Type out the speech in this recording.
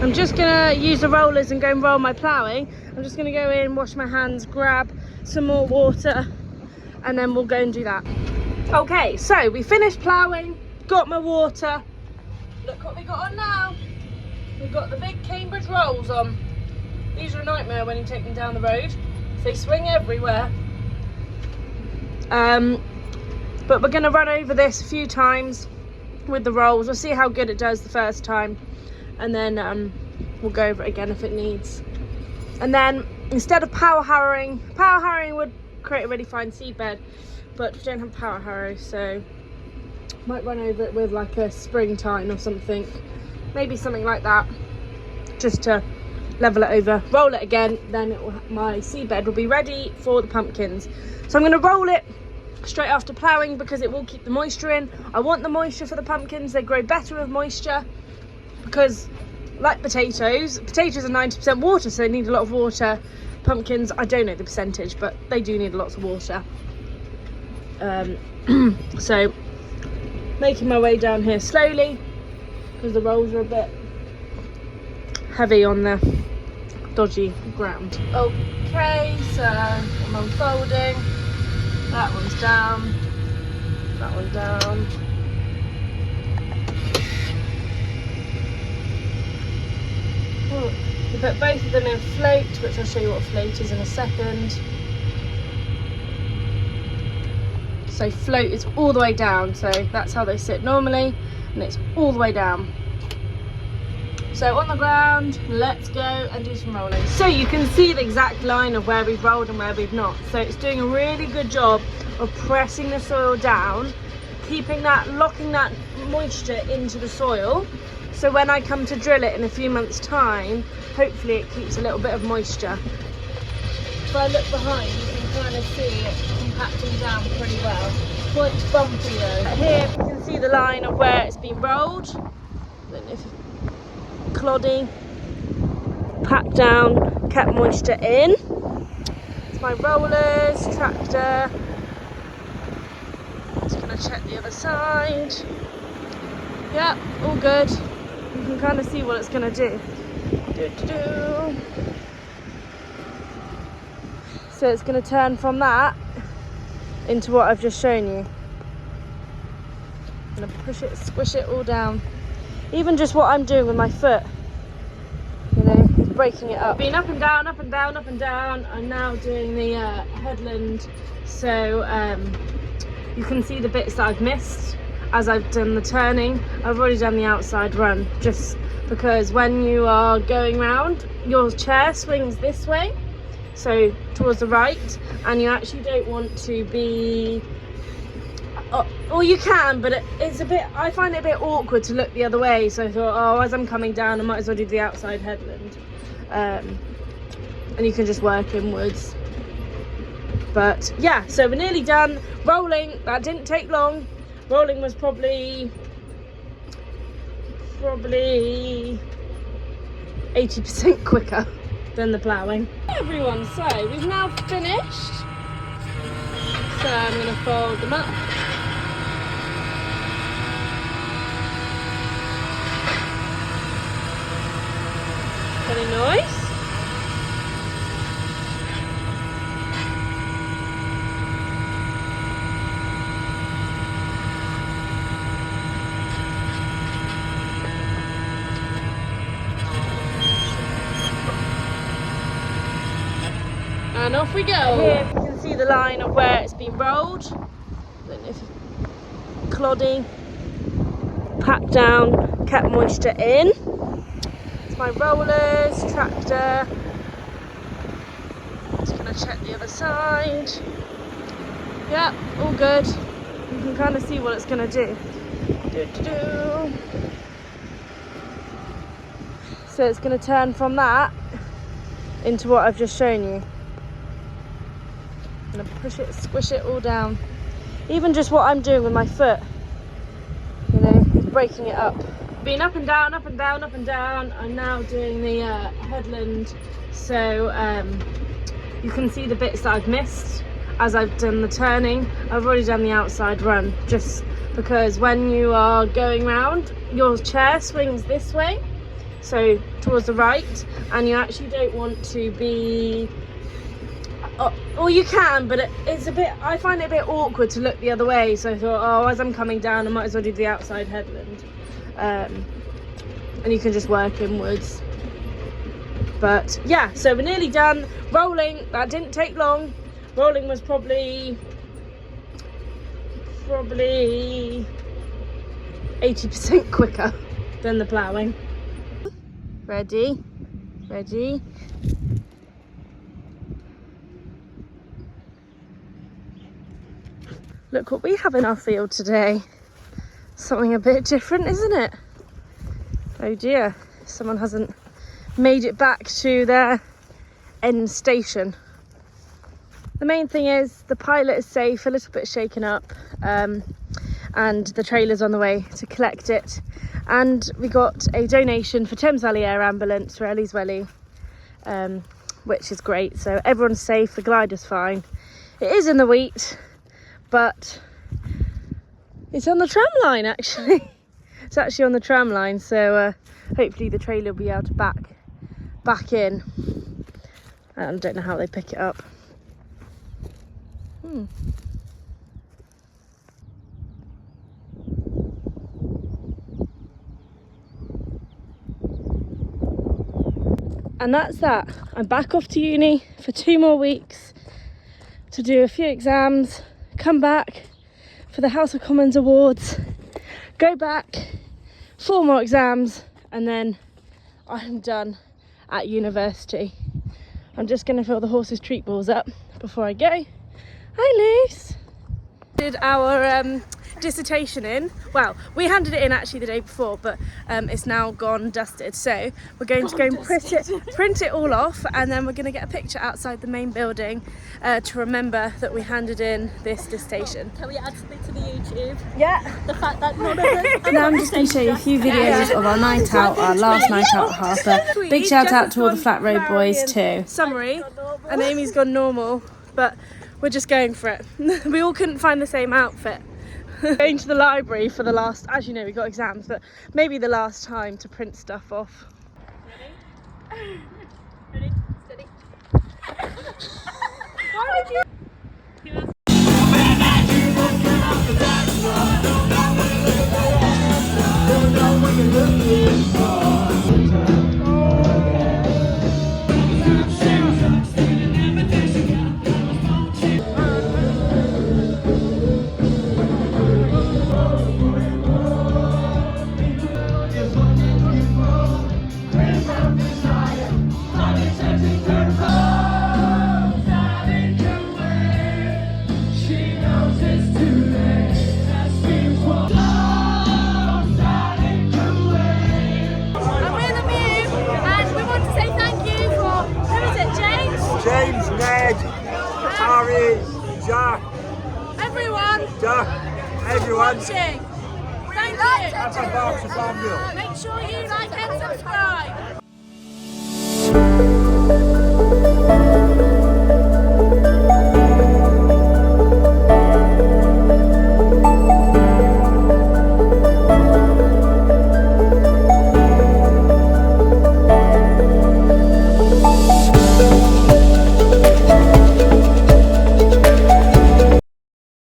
I'm just gonna use the rollers and go and roll my ploughing. I'm just gonna go in, wash my hands, grab some more water, and then we'll go and do that. Okay, so we finished ploughing, got my water. Look what we got on now. We've got the big Cambridge rolls on. These are a nightmare when you take them down the road. They swing everywhere. But we're gonna run over this a few times with the rolls. We'll see how good it does the first time, and then we'll go over it again if it needs. And then instead of power harrowing would create a really fine seedbed, but we don't have power harrow, so might run over it with like a spring tine or something, maybe something like that, just to level it over, roll it again, then my seedbed will be ready for the pumpkins. So I'm going to roll it straight after ploughing because it will keep the moisture in. I want the moisture for the pumpkins. They grow better with moisture because, like potatoes are 90% water, so they need a lot of water. Pumpkins, I don't know the percentage, but they do need lots of water. So making my way down here slowly because the rolls are a bit heavy on the dodgy ground. Okay, so I'm unfolding. That one's down, that one down. We put both of them in float, which I'll show you what float is in a second. So float is all the way down, so that's how they sit normally, and it's all the way down. So on the ground, let's go and do some rolling. So you can see the exact line of where we've rolled and where we've not. So it's doing a really good job of pressing the soil down, locking that moisture into the soil. So when I come to drill it in a few months' time, hopefully it keeps a little bit of moisture. If I look behind, you can kind of see it compacting down pretty well. Quite bumpy though. Here you can see the line of where it's been rolled. Then if cloddy, packed down, kept moisture in. It's my rollers, tractor. Just gonna check the other side. Yeah, all good. You can kind of see what it's gonna do. So it's gonna turn from that into what I've just shown you. I'm gonna push it, squish it all down. Even just what I'm doing with my foot, you know, is breaking it up. Been up and down, up and down, up and down. I'm now doing the headland, so you can see the bits that I've missed as I've done the turning. I've already done the outside run, just because when you are going round, your chair swings this way, so towards the right, and you actually don't want to be, or you can, but it's a bit, I find it a bit awkward to look the other way, so I thought, oh, as I'm coming down, I might as well do the outside headland. And you can just work inwards. But yeah, so we're nearly done. Rolling, that didn't take long. Rolling was probably 80% quicker than the ploughing. Hey everyone, so we've now finished. So I'm going to fold them up. Any noise? And off we go. Here you can see the line of where it's been rolled. Then if cloddy, packed down, kept moisture in. It's my rollers, tractor. Just gonna check the other side. Yeah, all good. You can kind of see what it's gonna do. So it's gonna turn from that into what I've just shown you. I'm gonna push it, squish it all down. Even just what I'm doing with my foot, you know, is breaking it up. Been up and down, up and down, up and down. I'm now doing the headland, so you can see the bits that I've missed as I've done the turning. I've already done the outside run, just because when you are going round, your chair swings this way, so towards the right, and you actually don't want to be, or you can, but it's a bit, I find it a bit awkward to look the other way, so I thought, oh, as I'm coming down I might as well do the outside headland, and you can just work inwards. But yeah, so we're nearly done. Rolling, that didn't take long. Rolling was probably 80% quicker than the ploughing. Ready? Look what we have in our field today. Something a bit different, isn't it? Oh dear, someone hasn't made it back to their end station. The main thing is the pilot is safe, a little bit shaken up, and the trailer's on the way to collect it. And we got a donation for Thames Valley Air Ambulance for Ellie's Welly, which is great. So everyone's safe, the glider's fine. It is in the wheat, but it's on the tram line actually. It's actually on the tram line, so hopefully the trailer will be able to back in. I don't know how they pick it up. And that's that. I'm back off to uni for 2 more weeks to do a few exams, come back for the House of Commons Awards, go back, 4 more exams, and then I'm done at university. I'm just going to fill the horses' treat balls up before I go. Hi, Luce. Did our dissertation in. Well, we handed it in actually the day before, but it's now gone dusted. So we're going to go and print it all off, and then we're going to get a picture outside the main building to remember that we handed in this dissertation. Can we add something to the YouTube? Yeah. The fact that none of us... Now I'm just going to show you a few videos of our night out, our last night out at Harper. Big shout out to all the Flat Road boys too. Summary, and Amy's gone normal, but we're just going for it. We all couldn't find the same outfit. Going to the library for the last, as you know, we got exams, but maybe the last time to print stuff off. Ready? Ready? Steady. Why would you? James, Ned, Harry, Jack, everyone. Watching. Thank you. That's a box of Samuel. Make sure you like and subscribe.